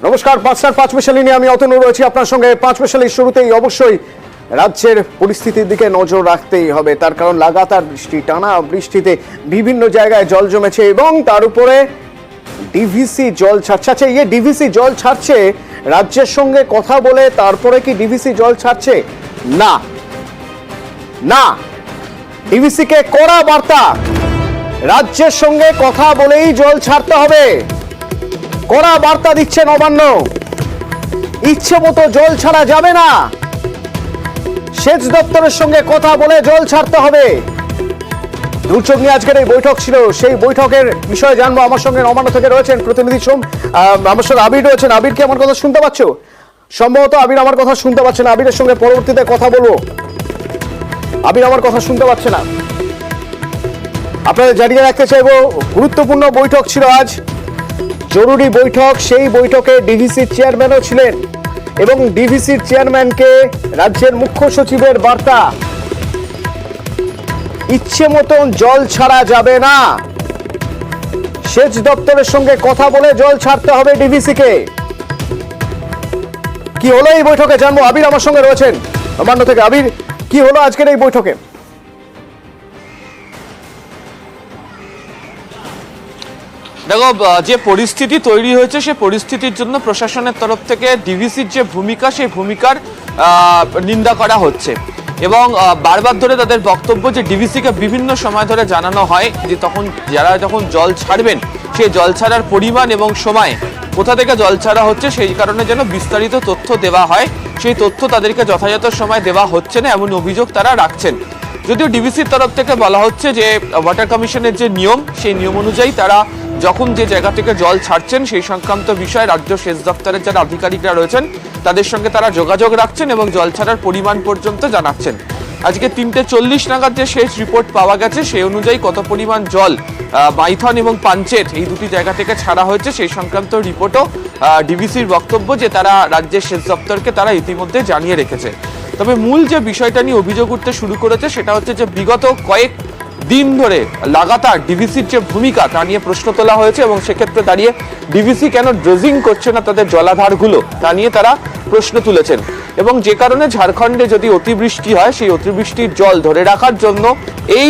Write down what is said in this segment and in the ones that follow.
নমস্কার, ৫টার ৫ মিশালি নিয়ে আমি অতনু রয়েছি আপনার সঙ্গে। ৫ মিশালির শুরুতেই অবশ্যই রাজ্যের পরিস্থিতির দিকে নজর রাখতেই হবে, তার কারণ লাগাতার বৃষ্টি, টানা বৃষ্টিতে বিভিন্ন জায়গায় জল জমেছে এবং তার উপরে ডিভিসি জল ছাড়ছে। আচ্ছা, ডিভিসি জল ছাড়ছে, রাজ্যের সঙ্গে কথা বলে তারপরে কি ডিভিসি জল ছাড়ছে? না না, ডিভিসি কে কড়া বার্তা, রাজ্যের সঙ্গে কথা বলেই জল ছাড়তে হবে। কড়া বার্তা দিচ্ছে নবান্ন, ইচ্ছে মতো জল ছাড়া যাবে না, সেচ দপ্তরের সঙ্গে কথা বলে জল ছাড়তে হবে। দুর্যোগ নিয়ে আজকের এই বৈঠক ছিল, সেই বৈঠকের বিষয়ে জানবো। আমার সঙ্গে নবান্ন থেকে রয়েছেন প্রতিনিধি সোম, আমার সঙ্গে আবির রয়েছেন। আবির কি আমার কথা শুনতে পাচ্ছ? সম্ভবত আবির আমার কথা শুনতে পাচ্ছে না, আবিরের সঙ্গে পরবর্তীতে কথা বলবো। আবির আমার কথা শুনতে পাচ্ছে না, আপনাদের জানিয়ে রাখতে চাইবো গুরুত্বপূর্ণ বৈঠক ছিল আজ, জরুরি বৈঠক। সেই বৈঠকে ডিভিসির চেয়ারম্যানও ছিলেন এবং ডিভিসির চেয়ারম্যানকে রাজ্যের মুখ্য সচিবের বার্তা, ইচ্ছে মতন জল ছাড়া যাবে না, সেচ দপ্তরের সঙ্গে কথা বলে জল ছাড়তে হবে ডিভিসি কে। কি হলো এই বৈঠকে জানবো। আবির আমার সঙ্গে রয়েছেন নবান্ন থেকে। আবির, কি হলো আজকের এই বৈঠকে? দেখো, যে পরিস্থিতি তৈরি হয়েছে সে পরিস্থিতির জন্য প্রশাসনের তরফ থেকে ডিভিসির যে ভূমিকা, সেই ভূমিকার নিন্দা করা হচ্ছে এবং বারবার ধরে তাদের বক্তব্য যে ডিভিসিকে বিভিন্ন সময় ধরে জানানো হয় যে যখন জল ছাড়বেন সেই জল ছাড়ার পরিমাণ এবং সময়, কোথা থেকে জল ছাড়া হচ্ছে সেই কারণে যেন বিস্তারিত তথ্য দেওয়া হয়। সেই তথ্য তাদেরকে যথাযথ সময় দেওয়া হচ্ছে না, এমন অভিযোগ তারা রাখছেন। যদিও ডিভিসির তরফ থেকে বলা হচ্ছে যে ওয়াটার কমিশনের যে নিয়ম, সেই নিয়ম অনুযায়ী তারা যখন যে জায়গা থেকে জল ছাড়ছেন সেই সংক্রান্ত বিষয়ে রাজ্য সেচ দপ্তরের যারা আধিকারিকরা রয়েছেন তাদের সঙ্গে তারা যোগাযোগ রাখছেন এবং জল ছাড়ার পরিমাণ পর্যন্ত জানাচ্ছেন। আজকে ৩:৪০ নাগাদ যে শেষ রিপোর্ট পাওয়া গেছে সেই অনুযায়ী কত পরিমাণ জল মাইথন এবং পাঞ্চেত এই দুটি জায়গা থেকে ছাড়া হয়েছে সেই সংক্রান্ত রিপোর্টও ডিভিসির বক্তব্য যে তারা রাজ্যের সেচ দপ্তরকে তারা ইতিমধ্যে জানিয়ে রেখেছে। তবে মূল যে বিষয়টা নিয়ে অভিযোগ উঠতে শুরু করেছে সেটা হচ্ছে যে বিগত কয়েক দিন ধরে লাগাতার ডিভিসির যে ভূমিকা তা নিয়ে প্রশ্ন তোলা হয়েছে এবং সেক্ষেত্রে দাঁড়িয়ে ডিভিসি কেন ড্রেজিং করছে না তাদের জলাধারগুলো তা নিয়ে তারা প্রশ্ন তুলেছেন এবং যে কারণে ঝাড়খণ্ডে যদি অতিবৃষ্টি হয় সেই অতিবৃষ্টির জল ধরে রাখার জন্য এই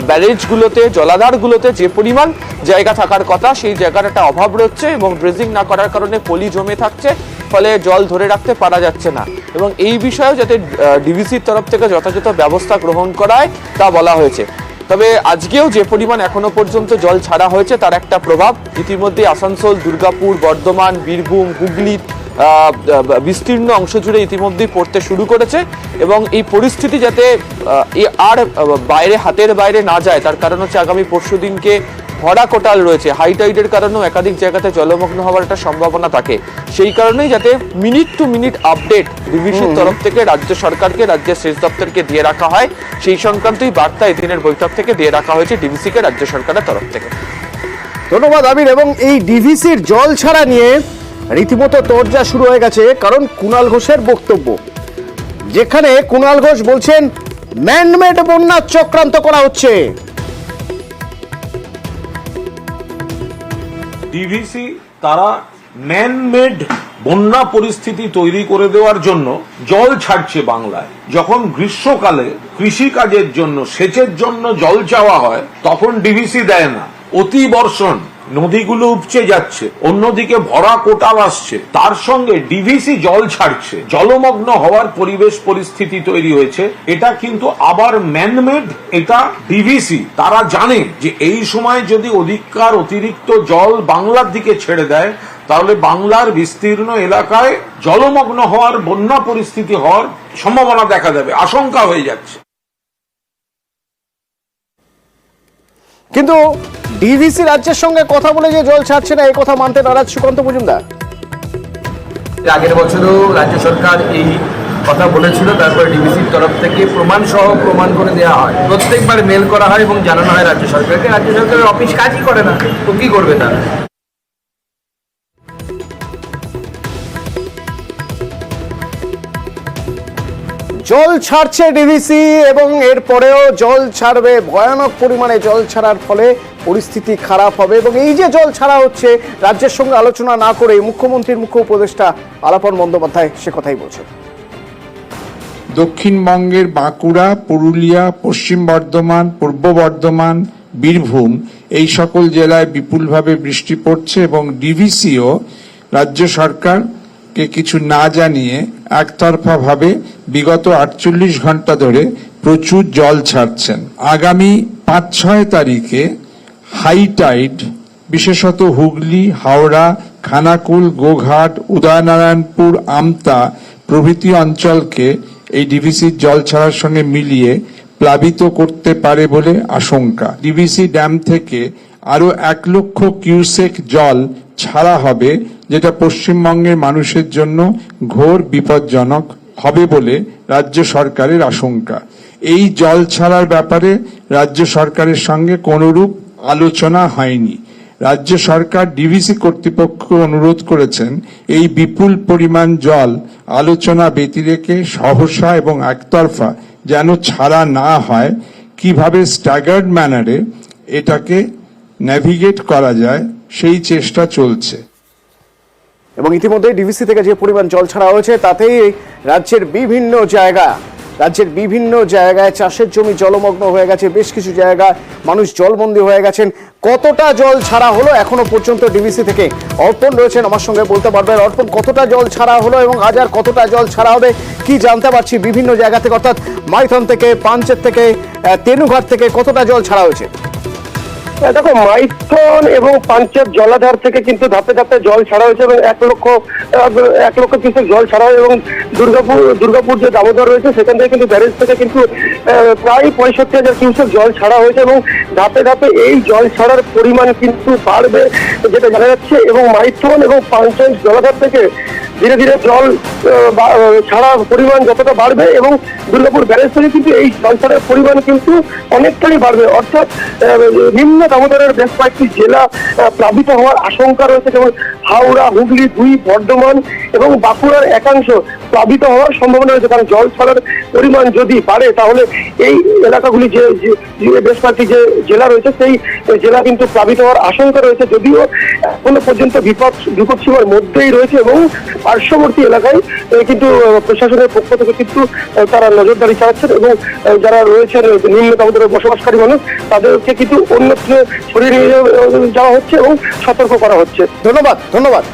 ব্যারেজগুলোতে, জলাধারগুলোতে যে পরিমাণ জায়গা থাকার কথা সেই জায়গাটা অভাব রয়েছে এবং ড্রেজিং না করার কারণে পলি জমে থাকছে, ফলে জল ধরে রাখতে পারা যাচ্ছে না এবং এই বিষয়েও যাতে ডিভিসির তরফ থেকে যথাযথ ব্যবস্থা গ্রহণ করা হয় তা বলা হয়েছে। তবে আজকেও যে পরিমাণ এখনো পর্যন্ত জল ছাড়া হয়েছে তার একটা প্রভাব ইতিমধ্যে আসানসোল, দুর্গাপুর, বর্ধমান, বীরভূম, হুগলি বিস্তীর্ণ অংশ জুড়ে ইতিমধ্যেই পড়তে শুরু করেছে এবং এই পরিস্থিতি যাতে আর হাতের বাইরে না যায় তার কারণ হচ্ছে আগামী পরশু দিনকে ভরা কোটাল রয়েছে, হাই টাইডের কারণেও একাধিক জায়গাতে জলমগ্ন হওয়ার একটা সম্ভাবনা থাকে। সেই কারণেই যাতে মিনিট টু মিনিট আপডেট ডিভিসির তরফ থেকে রাজ্য সরকারকে, রাজ্যের সেচ দপ্তরকে দিয়ে রাখা হয়, সেই সংক্রান্তই বার্তা এদিনের বৈঠক থেকে দিয়ে রাখা হয়েছে ডিভিসিকে রাজ্য সরকারের তরফ থেকে। ধন্যবাদ আবির। এবং এই ডিভিসির জল ছাড়া নিয়ে রীতিমতো তোড়জোড় শুরু হয়ে গেছে, কারণ কুণাল ঘোষের বক্তব্য, যেখানে কুণাল ঘোষ বলছেন ম্যানমেড বন্যা চক্রান্ত করা হচ্ছে। ডিভিসি তারা ম্যানমেড বন্যা পরিস্থিতি তৈরি করে দেওয়ার জন্য জল ছাড়ছে বাংলায়। যখন গ্রীষ্মকালে কৃষি কাজের জন্য, সেচের জন্য জল চাওয়া হয় তখন ডিভিসি দেয় না। অতি বর্ষণ, নদীগুলো উপচে যাচ্ছে, অন্যদিকে ভরা কোটাল আসছে, তার সঙ্গে ডিভিসি জল ছাড়ছে, জলমগ্ন হওয়ার পরিবেশ পরিস্থিতি তৈরি হয়েছে। এটা কিন্তু আবার ম্যানমেড, এটা ডিভিসি তারা জানে যে এই সময় যদি অতিরিক্ত জল বাংলার দিকে ছেড়ে দেয় তাহলে বাংলার বিস্তীর্ণ এলাকায় জলমগ্ন হওয়ার, বন্যা পরিস্থিতি হওয়ার সম্ভাবনা দেখা যাবে, আশঙ্কা হয়ে যাচ্ছে। কিন্তু ডিভিসি রাজ্যের সঙ্গে কথা বলে যে জল ছাড়ছে না এই কথা মানতে নারাজ সুকান্ত মজুমদার। আগের বছরও রাজ্য সরকার এই কথা বলেছিল, তারপরে ডিভিসির তরফ থেকে প্রমাণ সহ প্রমাণ করে দেওয়া হয়, প্রত্যেকবার মেল করা হয় এবং জানানো হয় রাজ্য সরকারকে। রাজ্য সরকারের অফিস কাজই করে না, তো কি করবে তারা? জল ছাড়ছে ডিভিসি এবং এরপরেও জল ছাড়বে, ভয়ানক পরিমাণে জল ছাড়ার ফলে পরিস্থিতি খারাপ হবে এবং এই যে জল ছাড়া হচ্ছে রাজ্যের সঙ্গে আলোচনা না করে মুখ্যমন্ত্রীর মুখ্য উপদেষ্টা আলাপন বন্দ্যোপাধ্যায় সে কথাই বলছেন। দক্ষিণবঙ্গের বাঁকুড়া, পুরুলিয়া, পশ্চিম বর্ধমান, পূর্ব বর্ধমান, বীরভূম এই সকল জেলায় বিপুলভাবে বৃষ্টি পড়ছে এবং ডিভিসিও রাজ্য সরকারকে কিছু না জানিয়ে একতরফাভাবে বিগত 48 ঘন্টা ধরে প্রচুর জল ছাড়ছেন। আগামী 5-6 তারিখে হাই টাইড বিশেষত হুগলি, হাওড়া, খানাকুল, গোঘাট, উদয়নারায়ণপুর, আমতা প্রভৃতি অঞ্চলকে এই ডিভিসির জল ছাড়ার সঙ্গে মিলিয়ে প্লাবিত করতে পারে বলে আশঙ্কা। ডিভিসি ড্যাম থেকে আরো 1 লক্ষ কিউসেক জল ছাড়া হবে, যেটা পশ্চিমবঙ্গের মানুষের জন্য ঘোর বিপজ্জনক হবে বলে রাজ্য সরকারের আশঙ্কা। এই জল ছাড়ার ব্যাপারে রাজ্য সরকারের সঙ্গে কোনরূপ আলোচনা হয়নি। রাজ্য সরকার ডিভিসি কর্তৃপক্ষকে অনুরোধ করেছেন এই বিপুল পরিমাণ জল আলোচনা ব্যতিরেকে সহসা এবং একতরফা যেন ছাড়া না হয়, কিভাবে স্ট্যাগার্ড ম্যানারে এটাকে নেভিগেট করা যায় সেই চেষ্টা চলছে। এবং ইতিমধ্যে ডিভিসি থেকে যে পরিমাণ জল ছাড়া হয়েছে তাতেই রাজ্যের বিভিন্ন জায়গায় চাষের জমি জলমগ্ন হয়ে গেছে, বেশ কিছু জায়গায় মানুষ জলবন্দী হয়ে গেছেন। কতটা জল ছাড়া হলো এখনো পর্যন্ত ডিভিসি থেকে? অর্পণ রয়েছেন আমার সঙ্গে, বলতে পারবেন অর্পণ কতটা জল ছাড়া হলো এবং আজ আর কতটা জল ছাড়া হবে কি জানতে পারছি বিভিন্ন জায়গা থেকে, অর্থাৎ মাইথন থেকে, পাঞ্চেত থেকে, তেনুঘাট থেকে কতটা জল ছাড়া হয়েছে? দেখো, মাইথন এবং পাঞ্চেত জলাধার থেকে কিন্তু ধাপে ধাপে জল ছাড়া হয়েছে এবং 1 লক্ষ কিউসেক জল ছাড়া হয় এবং দুর্গাপুর যে দামোদর রয়েছে সেখান থেকে কিন্তু ব্যারেজ থেকে কিন্তু প্রায় 65,000 কিউসেক জল ছাড়া হয়েছে এবং ধাপে ধাপে এই জল ছাড়ার পরিমাণ কিন্তু বাড়বে যেটা জানা যাচ্ছে। এবং মাইথন এবং পাঞ্চেত জলাধার থেকে ধীরে ধীরে জল ছাড়ার পরিমাণ যতটা বাড়বে এবং দুর্গাপুর ব্যারেজ থেকে কিন্তু এই জল ছাড়ার পরিমাণ কিন্তু অনেকটাই বাড়বে, অর্থাৎ নিম্ন দামোদরের বেশ কয়েকটি জেলা প্লাবিত হওয়ার আশঙ্কা রয়েছে, যেমন হাওড়া, হুগলি, বর্ধমান এবং বাঁকুড়ার একাংশ প্লাবিত হওয়ার সম্ভাবনা রয়েছে। কারণ জল ছাড়ার পরিমাণ যদি বাড়ে তাহলে এই এলাকাগুলি যে বেশ কয়েকটি যে জেলা রয়েছে সেই জেলা কিন্তু প্লাবিত হওয়ার আশঙ্কা রয়েছে, যদিও এখনো পর্যন্ত বিপদ সীমার মধ্যেই রয়েছে এবং পার্শ্ববর্তী এলাকায় কিন্তু প্রশাসনের পক্ষ থেকে কিন্তু তারা নজরদারি চালাচ্ছেন এবং যারা রয়েছেন নিম্ন দামোদরে বসবাসকারী মানুষ তাদেরকে কিন্তু অন্যত্র সরিয়ে নিয়ে যাওয়া হচ্ছে এবং সতর্ক করা হচ্ছে। ধন্যবাদ।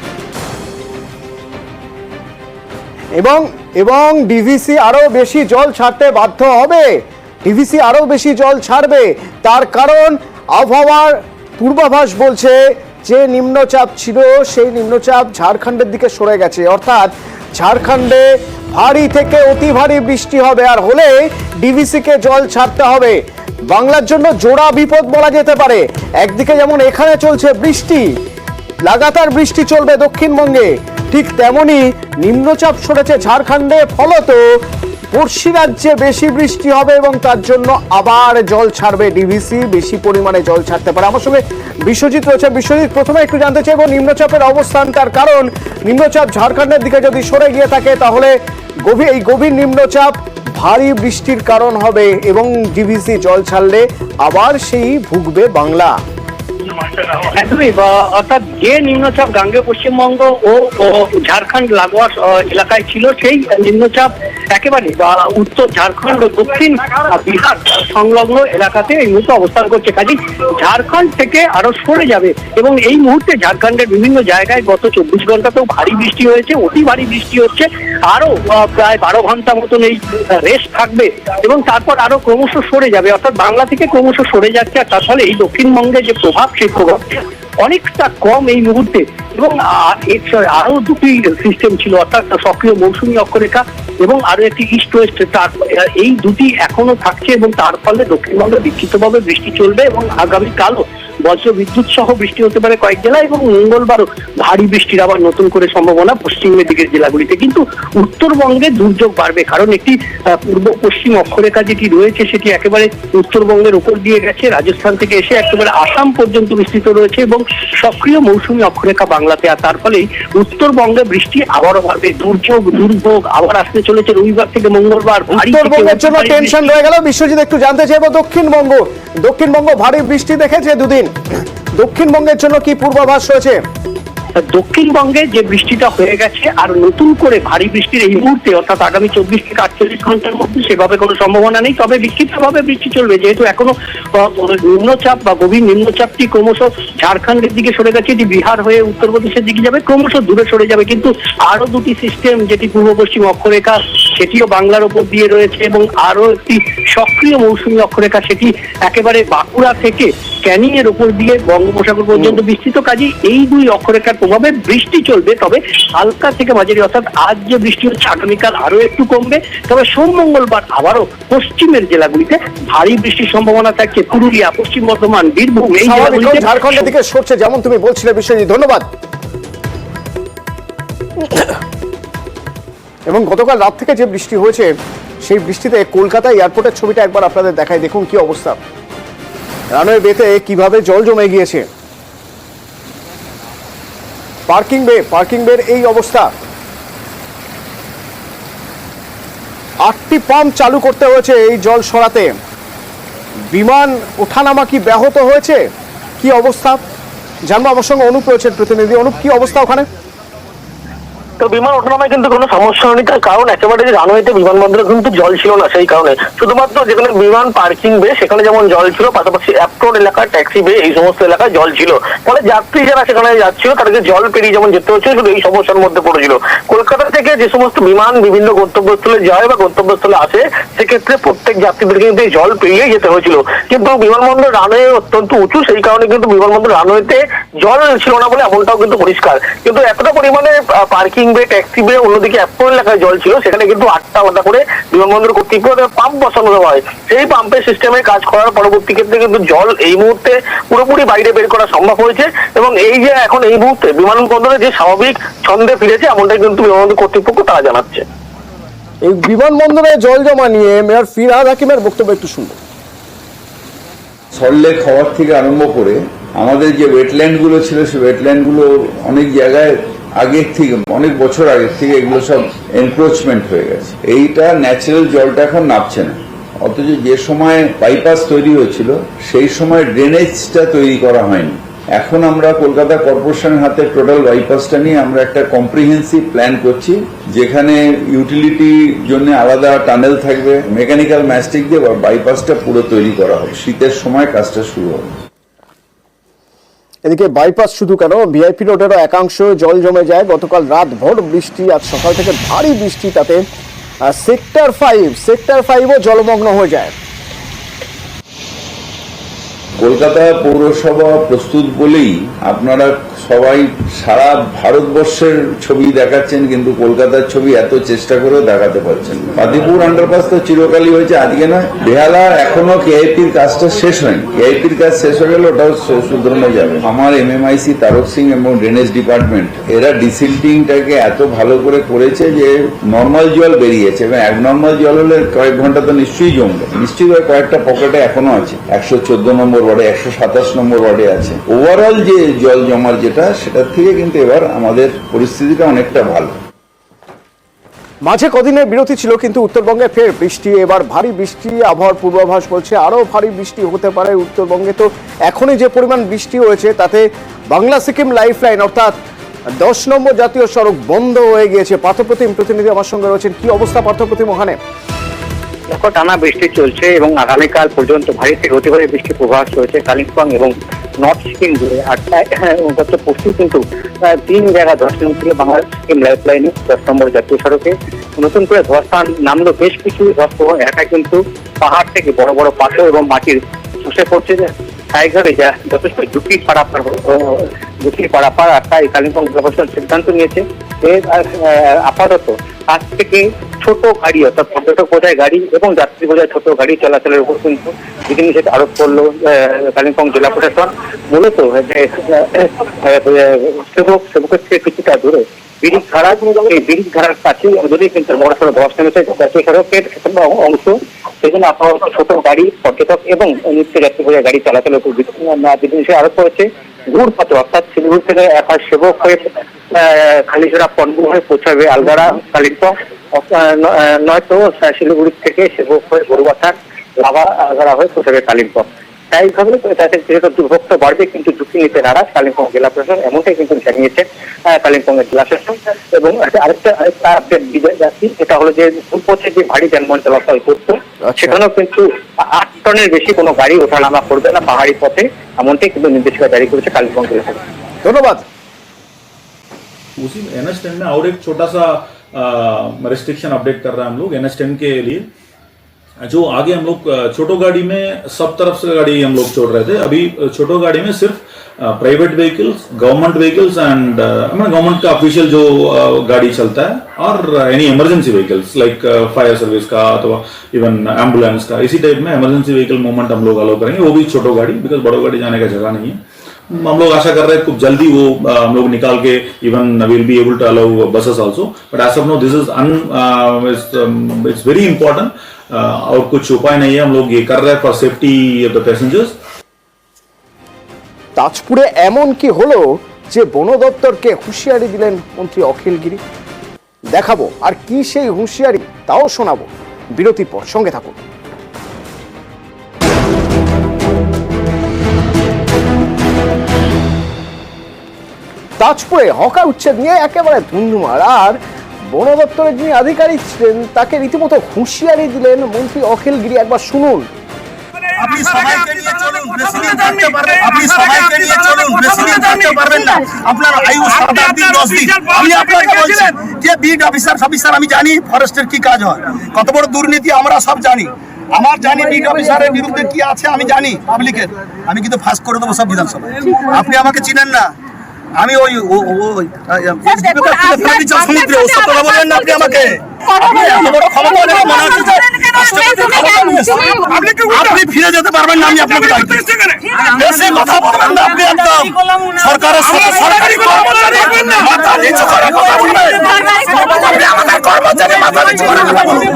এবং ডিভিসি আরো বেশি জল ছাড়তে বাধ্য হবে, ডিভিসি আরো বেশি জল ছাড়বে। তার কারণ আবহাওয়ার পূর্বাভাস বলছে যে নিম্নচাপ ছিল সেই নিম্নচাপ ঝাড়খণ্ডের দিকে সরে গেছে, অর্থাৎ ঝাড়খণ্ডে ভারী থেকে অতি ভারী বৃষ্টি হবে, আর হলে ডিভিসি কে জল ছাড়তে হবে। বাংলার জন্য জোড়া বিপদ বলা যেতে পারে। একদিকে যেমন এখানে চলছে বৃষ্টি, লাগাতার বৃষ্টি চলবে দক্ষিণবঙ্গে, ঠিক তেমনি নিম্নচাপ সরেছে ঝাড়খণ্ডে, ফলত পড়শি রাজ্যে বেশি বৃষ্টি হবে এবং তার জন্য আবার জল ছাড়বে ডিভিসি, বেশি পরিমাণে জল ছাড়তে পারে। আমার সঙ্গে বিশ্বজিৎ রয়েছে। বিশ্বজিৎ, প্রথমে একটু জানতে চাইব নিম্নচাপের অবস্থান, তার কারণ নিম্নচাপ ঝাড়খণ্ডের দিকে যদি সরে গিয়ে থাকে তাহলে এই গভীর নিম্নচাপ ভারী বৃষ্টির কারণ হবে এবং ডিভিসি জল ছাড়লে আবার সেই ভুগবে বাংলা। একদমই, অর্থাৎ যে নিম্নচাপ গাঙ্গেয় পশ্চিমবঙ্গ ও ঝাড়খণ্ড লাগোয়া এলাকায় ছিল সেই নিম্নচাপ একেবারে উত্তর ঝাড়খণ্ড ও দক্ষিণ বিহার সংলগ্ন এলাকাতে এই মুহূর্তে অবস্থান করছে। কাজেই ঝাড়খণ্ড থেকে আরো সরে যাবে এবং এই মুহূর্তে ঝাড়খণ্ডের বিভিন্ন জায়গায় গত 24 ঘন্টাতেও ভারী বৃষ্টি হয়েছে, অতি ভারী বৃষ্টি হচ্ছে, আরো প্রায় 12 ঘন্টা মতন এই রেস্ট থাকবে এবং তারপর আরো ক্রমশ সরে যাবে, অর্থাৎ বাংলা থেকে ক্রমশ সরে যাচ্ছে। আর তার ফলে এই দক্ষিণবঙ্গে যে প্রভাব সেই প্রভাব অনেকটা কম এই মুহূর্তে। এবং আরো দুটি সিস্টেম ছিল, অর্থাৎ সক্রিয় মৌসুমী অক্ষরেখা এবং আরো একটি ইস্ট ওয়েস্ট, এই দুটি এখনো থাকছে এবং তার ফলে দক্ষিণবঙ্গে বিক্ষিপ্তভাবে বৃষ্টি চলবে এবং আগামীকালও বজ্র বিদ্যুৎ সহ বৃষ্টি হতে পারে কয়েক জেলায় এবং মঙ্গলবারও ভারী বৃষ্টির আবার নতুন করে সম্ভাবনা পশ্চিমের দিকের জেলাগুলিতে। কিন্তু উত্তরবঙ্গে দুর্যোগ বাড়বে, কারণ একটি পূর্ব পশ্চিম অক্ষরেখা যেটি রয়েছে সেটি একেবারে উত্তরবঙ্গের উপর দিয়ে গেছে, রাজস্থান থেকে এসে একেবারে আসাম পর্যন্ত বিস্তৃত রয়েছে এবং সক্রিয় মৌসুমী অক্ষরেখা বাংলাতে। আর তার ফলেই উত্তরবঙ্গে বৃষ্টি আবারও বাড়বে, দুর্যোগ আবার আসতে চলেছে রবিবার থেকে মঙ্গলবার। উত্তরবঙ্গের জন্য টেনশন রয়ে গেল। বিশ্বজিৎ, একটু জানতে চাইবো দক্ষিণবঙ্গ ভারী বৃষ্টি দেখেছে দুদিন, দক্ষিণবঙ্গের জন্য কি পূর্বাভাস রয়েছে? দক্ষিণবঙ্গে যে বৃষ্টিটা হয়ে গেছে আর নতুন করে ভারী বৃষ্টির এই মুহূর্তে অর্থাৎ আগামী 24 থেকে 48 ঘন্টার মধ্যে সেভাবে কোনো সম্ভাবনা নেই। তবে বিক্ষিপ্তভাবে বৃষ্টি চলবে, যেহেতু এখনো নিম্নচাপ বা গভীর নিম্নচাপটি ক্রমশ ঝাড়খণ্ডের দিকে সরে গেছে, এটি বিহার হয়ে উত্তরপ্রদেশের দিকে যাবে, ক্রমশ দূরে সরে যাবে। কিন্তু আরো দুটি সিস্টেম, যেটি পূর্ব পশ্চিম অক্ষরেখা সেটিও বাংলার ওপর দিয়ে রয়েছে, এবং আরো একটি সক্রিয় মৌসুমী অক্ষরেখা সেটি একেবারে বাঁকুড়া থেকে ক্যানিং এর উপর দিয়ে বঙ্গোপসাগর পর্যন্ত বিস্তৃত। কাজে এই দুই অক্ষরেখার প্রভাবে বৃষ্টি চলবে, তবে হালকা থেকে মাঝারি, অর্থাৎ আজ যে বৃষ্টি হচ্ছে আগামীকাল আরো একটু কমবে। তবে সোম মঙ্গলবার আবারও পশ্চিমের জেলাগুলিতে ভারী বৃষ্টির সম্ভাবনা থাকছে। পুরুলিয়া, পশ্চিম বর্ধমান, বীরভূম এই জেলাগুলিতে ঝাড়খণ্ডের দিকে সরছে, যেমন তুমি বলছিলে বিশ্বজিৎ, ধন্যবাদ। এবং গতকাল রাত থেকে যে বৃষ্টি হয়েছে সেই বৃষ্টিতে কলকাতা এয়ারপোর্টের ছবিটা একবার আপনাদের দেখাই, দেখুন কি অবস্থা। রানওয়ে বেতে কিভাবে জল জমে গিয়েছে, পার্কিং বের এই অবস্থা। 8টি পাম্প চালু করতে হয়েছে এই জল সরাতে। বিমান ওঠানামা কি ব্যাহত হয়েছে, কি অবস্থা জানবো। আমার সঙ্গে অনুপ রয়েছেন প্রতিনিধি। অনুপ, কি অবস্থা ওখানে? তো বিমান ওঠানামায় কিন্তু কোনো সমস্যা হয়নি, তার কারণ একেবারে যে রানওয়েতে বিমানবন্দরে কিন্তু জল ছিল না, সেই কারণে শুধুমাত্র যেখানে বিমান পার্কিং বে সেখানে যেমন জল ছিল, পাশাপাশি অ্যাপ্রন এলাকা, ট্যাক্সি বে এই সমস্ত এলাকায় জল ছিল। ফলে যাত্রী যারা সেখানে যাচ্ছিল তাদেরকে জল পেরিয়ে যেমন যেতে হচ্ছিল, শুধু এই সমস্যার মধ্যে পড়েছিল। কলকাতা থেকে যে সমস্ত বিমান বিভিন্ন গন্তব্যস্থলে যায় বা গন্তব্যস্থলে আসে, সেক্ষেত্রে প্রত্যেক যাত্রীদেরকে কিন্তু এই জল পেরিয়ে যেতে হয়েছিল। কিন্তু বিমানবন্দর রানওয়ে অত্যন্ত উঁচু, সেই কারণে কিন্তু বিমানবন্দর রানওয়েতে জল ছিল না বলে এমনটাও কিন্তু পরিষ্কার। কিন্তু এতটা পরিমাণে পার্কিং বে, ট্যাক্সি বে, অন্যদিকে অ্যাপ্রন এলাকায় জল ছিল, সেখানে কিন্তু 8টা আলাদা করে বিমানবন্দর কর্তৃপক্ষ পাম্প বসানো হয়। সেই পাম্পের সিস্টেমে কাজ করার পরবর্তী ক্ষেত্রে কিন্তু জল এই মুহূর্তে পুরোপুরি বাইরে বের করা সম্ভব হয়েছে, এবং এই যে এখন এই মুহূর্তে বিমানবন্দরে যে স্বাভাবিক ছন্দে ফিরেছে, এমনটাই কিন্তু বিমানবন্দর কর্তৃপক্ষ তারা জানাচ্ছে। এই বিমানবন্দরে জল জমা নিয়ে মেয়র ফিরহাদ হাকিমের বক্তব্য একটু শুনবো। সল্টলেক হওয়ার থেকে আরম্ভ করে আমাদের যে ওয়েটল্যান্ড গুলো ছিল, সেই ওয়েটল্যান্ড গুলো অনেক জায়গায় আগের থেকে, অনেক বছর আগের থেকে এগুলো সব এনক্রোচমেন্ট হয়ে গেছে। এইটা ন্যাচারাল জলটা এখন নামছে না। অথচ যে সময় বাইপাস তৈরি হয়েছিল সেই সময় ড্রেনেজটা তৈরি করা হয়নি। এখন আমরা কলকাতা কর্পোরেশনের হাতে টোটাল বাইপাসটা নিয়ে আমরা একটা কম্প্রিহেন্সিভ প্ল্যান করছি, যেখানে ইউটিলিটি জন্য আলাদা টানেল থাকবে, মেকানিক্যাল ম্যাস্টিক দিয়ে বাইপাসটা পুরো তৈরি করা হবে। শীতের সময় কাজটা শুরু হবে। এদিকে বাইপাস শুধু কেন, ভিআইপি রোডেরও একাংশ জল জমে যায়। গতকাল রাত ভোর বৃষ্টি, আজ সকাল থেকে ভারী বৃষ্টি, তাতে সেক্টর 5ও জলমগ্ন হয়ে যায়। কলকাতা পৌরসভা প্রস্তুত বলেই আপনারা সবাই সারা ভারতবর্ষের ছবি দেখাচ্ছেন, কিন্তু কলকাতার ছবি এত চেষ্টা করেও দেখাতে পারছেন। পাতিপুর আন্ডারপাস তো চিরকালই হয়েছে, আজকে নয়। বেহালা এখনো কেআইপির কাজটা শেষ হয়নি, কেআইপির কাজ শেষ হয়ে গেলে ওটাও শুধরানো যাবে। আমার এমএমআইসি তারক সিং এবং ড্রেনেজ ডিপার্টমেন্ট এরা ডিসিল্টিংটাকে এত ভালো করে করেছে যে নর্মাল জল বেরিয়েছে, এবং অ্যাবনর্মাল জল হলে কয়েক ঘন্টা তো নিশ্চয়ই জমবে। নিশ্চয়ই কয়েকটা পকেটে এখনো আছে, 114 নম্বর ওয়ার্ডে, 127 নম্বর ওয়ার্ডে আছে। ওভারঅল যে জল জমার সেটার থেকে কিন্তু এবার আমাদের পরিস্থিতিটা অনেকটা ভালো। মাঝে কদিনের বিরতি ছিল, কিন্তু উত্তরবঙ্গে ফের বৃষ্টি, এবার ভারী বৃষ্টি। আবহাওয়ার পূর্বাভাস বলছে আরো ভারী বৃষ্টি হতে পারে উত্তরবঙ্গে। তো এখনই যে পরিমাণ বৃষ্টি হয়েছে তাতে বাংলা সিকিম লাইফলাইন অর্থাৎ 10 নম্বর জাতীয় সড়ক বন্ধ হয়ে গিয়েছে। পার্থপ্রতিম প্রতিনিধি আমার সঙ্গে রয়েছেন, কি অবস্থা পার্থপ্রতিম ওখানে? দেখো, টানা বৃষ্টি চলছে এবং আগামীকাল পর্যন্ত ভারী থেকে অতি ভারী বৃষ্টির পূর্বাভাস রয়েছে কালিম্পং এবং নর্থ সিকিম জুড়ে। আর উত্তর পশ্চিম কিন্তু 3 জায়গায় ধর্ষণ ছিল বাংলা সিকিম লাইফলাইনে 10 নম্বর জাতীয় সড়কে। নতুন করে ধর্ষণ নামলো বেশ কিছু এলাকায়, কিন্তু পাহাড় থেকে বড় বড় পাথর এবং মাটির খসে পড়ছে টাইগারে, যা যথেষ্ট ঝুঁকি পারাপার। আর তাই কালিম্পং প্রশাসন সিদ্ধান্ত নিয়েছে যে আপাতত আজ থেকে ছোট গাড়ি, অর্থাৎ পর্যটক বোঝায় গাড়ি এবং যাত্রী বোঝায় ছোট গাড়ি চলাচলের উপর কিন্তু বিধিনিষেধ আরোপ করলো কালিম্পং জেলা প্রশাসন। মূলত সেবকের থেকে কিছুটা দূরে ব্রিজ ধারার কাছে যদি কিন্তু বড় সড়ো ধস নেমেছে জাতীয় সড়কের অংশ, সেই জন্য আপাতত ছোট গাড়ি, পর্যটক এবং নিত্য যাত্রী বোঝায় গাড়ি চলাচলের উপর বিধিনিষেধ আরোপ করেছে। ঘুরপথে অর্থাৎ শিলিগুড়ি থেকে একবার সেবক হয়ে খালিছড়া পণ্য হয়ে পৌঁছাবে আলগাড়া কালিম্পং, নয়তো শিলিগুড়ি থেকে সেবক হয়ে গরুবাথার লাভা আলগাড়া হয়ে পৌঁছাবে কালিম্পং। স্থায়ীভাবে তাদের যেহেতু দুর্ভোগ বাড়বে, কিন্তু ঝুঁকি নিতে নারাজ কালিম্পং জেলা প্রশাসন, এমনটাই কিন্তু জানিয়েছে কালিম্পংয়ের জেলা শাসক। এবং আরেকটা আপডেট বিজয় যাচ্ছি, এটা হলো যে পথে যে ভারী যানবাহন চলাচল করতো সেখানেও কিন্তু 8 টনের বেশি কোনো গাড়ি ওঠানামা করবে না পাহাড়ি পথে, এমনটাই কিন্তু নির্দেশিকা জারি করেছে কালিম্পং জেলা শাসক। ধন্যবাদ। उसी NH10 में और एक छोटा सा रिस्ट्रिक्शन अपडेट कर रहे हैं हम लोग NH10 के लिए। जो आगे हम लोग छोटो गाड़ी में सब तरफ से गाड़ी हम लोग छोड़ रहे थे, अभी छोटो गाड़ी में सिर्फ private vehicles, government vehicles and government का ऑफिशियल जो गाड़ी चलता है और any emergency vehicles like fire service का अथवा इवन एम्बुलेंस का, इसी टाइप में इमरजेंसी व्हीकल मूवमेंट हम लोग अलाउ करेंगे, वो भी छोटो गाड़ी, बिकॉज बड़ो गाड़ी जाने का जगह नहीं है। हम लोग आशा कर रहे हैं खूब जल्दी वो हम लोग निकाल के even will be able to allow buses also, but as of now this is it's very important और कुछ उपाय नहीं है, हम लोग ये कर रहे हैं for safety of the passengers. তাজপুরে এমন কি হলো যে বন দপ্তরকে হুঁশিয়ারি দিলেন মন্ত্রী অখিল গিরি? দেখাবো আর কি সেই হুঁশিয়ারি, তাও শোনাবো বিরতির পর, সঙ্গে থাকুন। তাজপুরে হকা উচ্ছেদ নিয়ে একেবারে ধুমধুমার, আর বন দপ্তরের যিনি আধিকারিক ছিলেন তাকে রীতিমতো হুঁশিয়ারি দিলেন মন্ত্রী অখিল গিরি। একবার শুনুন। আপনি সবাইকে নিয়ে চলুন, বেশি দিন থাকতে পারবেন, আপনি সবাইকে নিয়ে চলুন, বেশি দিন থাকতে পারবেন না, আপনার আয়ু 7 দিন 10 দিন। আমি আপনাকে বলছি যে বিট অফিসার আমি জানি ফরেস্টের কি কাজ হয়, কত বড় দুর্নীতি আমরা সব জানি, আমার জানি বিট অফিসারের বিরুদ্ধে কি আছে আমি জানি পাবলিকের, আমি কিন্তু ফাঁস করে দেবো সব বিধানসভায়। আপনি আমাকে চিনেন না, আমি ওই সমুদ্রে ওসব কথা বলবেন না আপনি আমাকে। আপনি ফিরে যেতে পারবেন না, আমি আপনাকে বেশি কথা বলবেন না আপনি, একদম সরকারের সাথে সরকারি কর্মচারী মাথা নিচু করে কথা বলবেন, আপনি আমাদের কর্মচারী মাথা নিচু করে কথা বলবেন।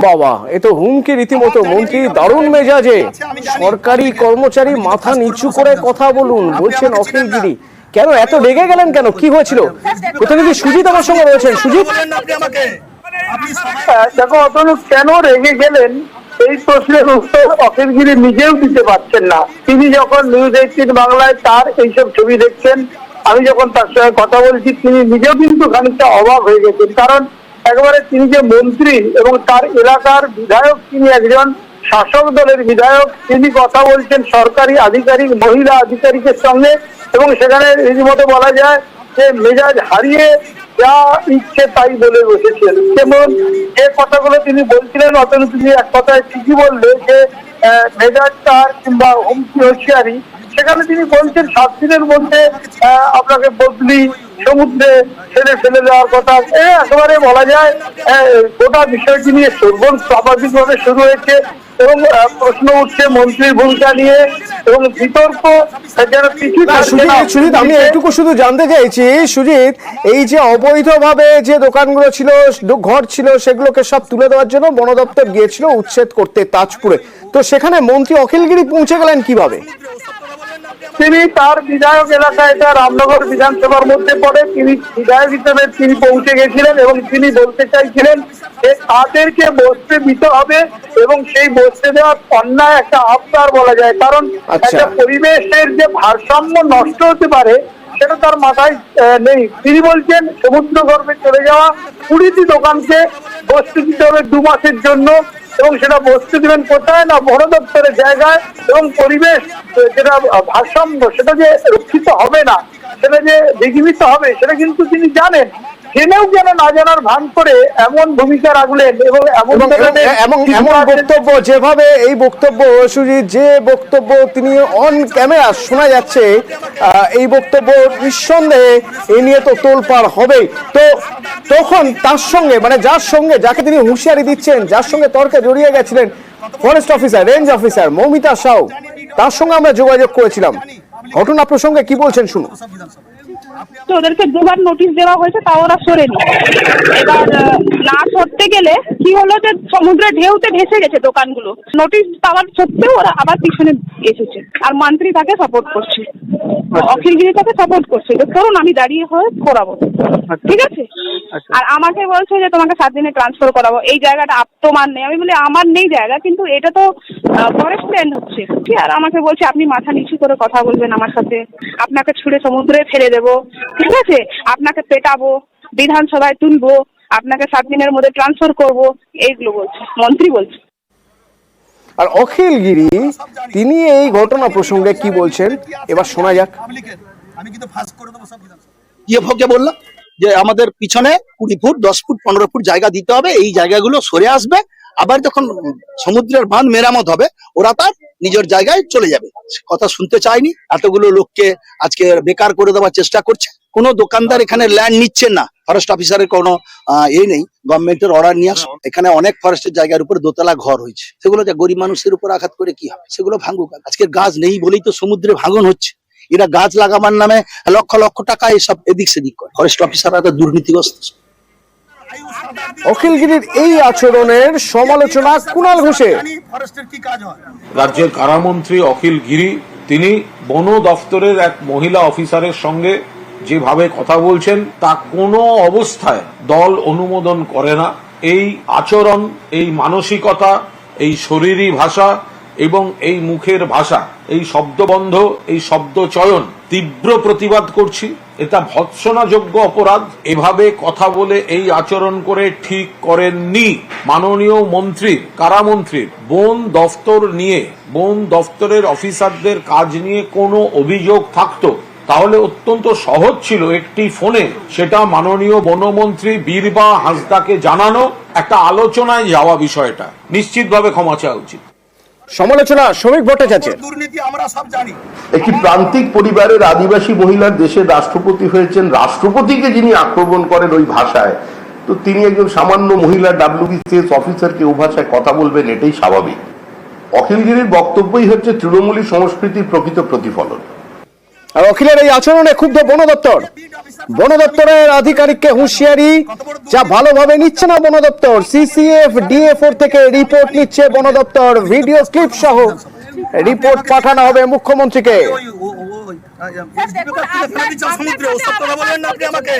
বাবা, এ তো হুমকি রীতিমতো। মন্ত্রী দারুণ মেজাজে, সরকারি কর্মচারী মাথা নিচু করে কথা বলুন বলছেন অখিল গিরি। কেন এত রেগে গেলেন, কেন কি হয়েছিল? প্রতিনিধি সুজিত আমার সঙ্গে রয়েছেন। সুজিত, দেখো অতনু, কেন রেগে গেলেন এই প্রশ্নের উত্তর অখিল গিরি নিজেও দিতে পারছেন না। তিনি যখন নিউজ 18 বাংলায় তার এইসব ছবি দেখছেন, আমি যখন তার সঙ্গে কথা বলছি, তিনি নিজেও কিন্তু খানিকটা অবাক হয়ে গেছেন। কারণ একেবারে তিনি যে মন্ত্রী এবং তার এলাকার বিধায়ক, তিনি একজন শাসক দলের বিধায়ক, তিনি কথা বলছেন সরকারি আধিকারিক, মহিলা আধিকারিকের সঙ্গে, এবং সেখানে রীতিমতো বলা যায় যে মেজাজ হারিয়ে যা ইচ্ছে তাই বলে বসেছেন। যেমন যে কথাগুলো তিনি বলছিলেন, অতনু তিনি এক কথায় ঠিকই বললে যে মেজাজটা কিংবা হুমকি হুঁশিয়ারি, সেখানে তিনি বলছেন 7 দিনের মধ্যে আপনাকে বদলি সমুদ্রে ফেলে দেওয়ার কথা। একেবারে বলা যায় গোটা বিষয়টি নিয়ে সর্বন স্বাভাবিকভাবে শুরু হয়েছে এবং প্রশ্ন উঠছে মন্ত্রীর ভূমিকা নিয়ে এবং বিতর্ক যেন কিছু। সুজিত, আমি এটুকু শুধু জানতে চাইছি, সুজিত, এই যে অবৈধভাবে যে দোকানগুলো ছিল, ঘর ছিল, সেগুলোকে সব তুলে দেওয়ার জন্য বন দপ্তর গিয়েছিল উচ্ছেদ করতে তাজপুরে, তো সেখানে মন্ত্রী অখিল গিরি পৌঁছে গেলেন কিভাবে? তিনি তার বিধায়ক এলাকায়, এটা রামনগর বিধানসভার মধ্যে পড়ে, তিনি বিধায়ক হিসেবে তিনি পৌঁছে গেছিলেন এবং তিনি বলতে চাইছিলেন যে তাদেরকে বসতে দিতে হবে এবং সেই বসতে দেওয়ার অন্যায় একটা আবদার বলা যায়। কারণ একটা পরিবেশের যে ভারসাম্য নষ্ট হতে পারে সেটা তার মাথায় নেই। তিনি বলছেন সমুদ্র গর্ভে চলে যাওয়া 20টি দোকানকে বসতে দিতে হবে 2 মাসের জন্য, এবং সেটা বসতে দিবেন কোথায় না বন দপ্তরের জায়গায়, এবং পরিবেশ যেটা ভারসাম্য সেটা যে রক্ষিত হবে না, সেটা যে বিঘ্নিত হবে, সেটা কিন্তু তিনি জানেন। জেনেও যেন না জানার ভান করে এমন ভূমিকা রাখলেন এবং এমন বক্তব্য, যেভাবে এই বক্তব্য, সুজিত, যে বক্তব্য তিনি অন ক্যামেরা শোনা যাচ্ছে, এই বক্তব্য নিঃসন্দেহে এই নিয়ে তো তোলপাড় হবে। তো তখন তার সঙ্গে, মানে যার সঙ্গে, যাকে তিনি হুঁশিয়ারি দিচ্ছেন, যার সঙ্গে তর্কে জড়িয়ে গেছিলেন forest officer, range officer Moumita Sau, তার সঙ্গে আমরা যোগাযোগ করেছিলাম। ঘটনা প্রসঙ্গে কি বলছেন শুনুন। তো ওদেরকে 2বার নোটিশ দেওয়া হয়েছে, তাও ওরা সরেনি। এবার না সরতে গেলে কি হলো যে সমুদ্রের ঢেউতে ভেসে গেছে দোকানগুলো। নোটিশ পাওয়ার সত্ত্বেও ওরা আবার পিছনে এসেছে, আর মন্ত্রী তাকে সাপোর্ট করছে, অখিলগিরি তাকে সাপোর্ট করছে যে করুন, আমি দাঁড়িয়ে হয়ে করাবো, ঠিক আছে। আর আমাকে বলছে যে তোমাকে 7 দিনে ট্রান্সফার করাবো, এই জায়গাটা তোমার নেই। আমি বলি আমার নেই জায়গা, কিন্তু এটা তো ফরেস্ট ল্যান্ড হচ্ছে। আর আমাকে বলছে আপনি মাথা নিচু করে কথা বলবেন আমার সাথে, আপনাকে ছুঁড়ে সমুদ্রে ফেলে দেবো, ঠিক আছে, আপনাকে পেটাবো, বিধানসভায় তুলবো, আপনাকে 7 দিনের মধ্যে ট্রান্সফার করব, এইগুলো বলছে, মন্ত্রী বলছে। আর অখিলগিরি তিনি এই ঘটনা প্রসঙ্গে কি বলছেন এবার শোনা যাক। আমি কিন্তু ফাঁস করে দেবো সব বিধানসভা। ইএফওকে বললাম যে আমাদের পিছনে 20 ফুট 10 ফুট 15 ফুট জায়গা দিতে হবে, এই জায়গাগুলো সরে আসবে, আবার যখন সমুদ্রের বাঁধ মেরামত হবে ওরা তার নিজের জায়গায় চলে যাবে। কথা শুনতে চায়নি, এতগুলো লোককে আজকে বেকার করে দেওয়ার চেষ্টা করছে। কোনো দোকানদার এখানে ল্যান্ড নিচ্ছেন না, ফরেস্ট অফিসারের কোনো নেই, গভর্নমেন্টের অর্ডার নিয়ে আসো। এখানে অনেক ফরেস্টের জায়গার উপর দোতলা ঘর হয়েছে, সেগুলো গরিব মানুষের উপর আঘাত করে কি হবে, সেগুলো ভাঙুক। আজকে গাছ নেই বলেই তো সমুদ্রে ভাঙন হচ্ছে। এরা গাছ লাগাবার নামে লক্ষ লক্ষ টাকা এসব এদিক সেদিক করে, ফরেস্ট অফিসাররা তো দুর্নীতিগ্রস্ত। অখিলগিরির এই আচরণের সমালোচনা কুণাল ঘোষের। ফরেস্টের কি কাজ হয়? রাজ্যের কারামন্ত্রী অখিল গিরি তিনি বন দফতরের এক মহিলা অফিসারের সঙ্গে যেভাবে কথা বলছেন তা কোনো অবস্থায় দল অনুমোদন করে না। এই আচরণ, এই মানসিকতা, এই শরীরী ভাষা এবং এই মুখের ভাষা, এই শব্দবন্ধ, এই শব্দ চয়ন তীব্র প্রতিবাদ করছি। এটা ভৎসনাযোগ্য অপরাধ। এভাবে কথা বলে এই আচরণ করে ঠিক করেননি মাননীয় মন্ত্রী, কারামন্ত্রীর। বন দফতর নিয়ে, বন দফতরের অফিসারদের কাজ নিয়ে কোনো অভিযোগ থাকতো তাহলে অত্যন্ত সহজ ছিল একটি ফোনে সেটা মাননীয় বনমন্ত্রী বীরবা হাঁসদাকে জানানো, একটা আলোচনায় যাওয়া, বিষয়টা নিশ্চিতভাবে ক্ষমা চাওয়া উচিত। সমালোচনা শ্রমিক ভট্টাচার্য। দুর্নীতি আমরা সব জানি। একটি প্রান্তিক পরিবারের আদিবাসী মহিলার দেশের রাষ্ট্রপতি হয়েছেন, রাষ্ট্রপতিকে যিনি আক্রমণ করেন ওই ভাষায়, তো তিনি একজন সামান্য মহিলা WBCS অফিসারকে ও ভাষায় কথা বলবেন, এটাই স্বাভাবিক। অখিলগিরির বক্তব্যই হচ্ছে তৃণমূলী সংস্কৃতির প্রকৃত প্রতিফলন। আর অখিলের এই আচরণে ক্ষুব্ধ বন দপ্তর। বন দপ্তরের আধিকারিককে হুঁশিয়ারি, যা ভালোভাবে নিচ্ছে না বন দপ্তর। CCF DF4 থেকে রিপোর্ট নিচ্ছে বন দপ্তর, ভিডিও ক্লিপ সহ রিপোর্ট পাঠানো হবে মুখ্যমন্ত্রীকে। সমুদ্রে ওসব কথা বলবেন না আপনি আমাকে।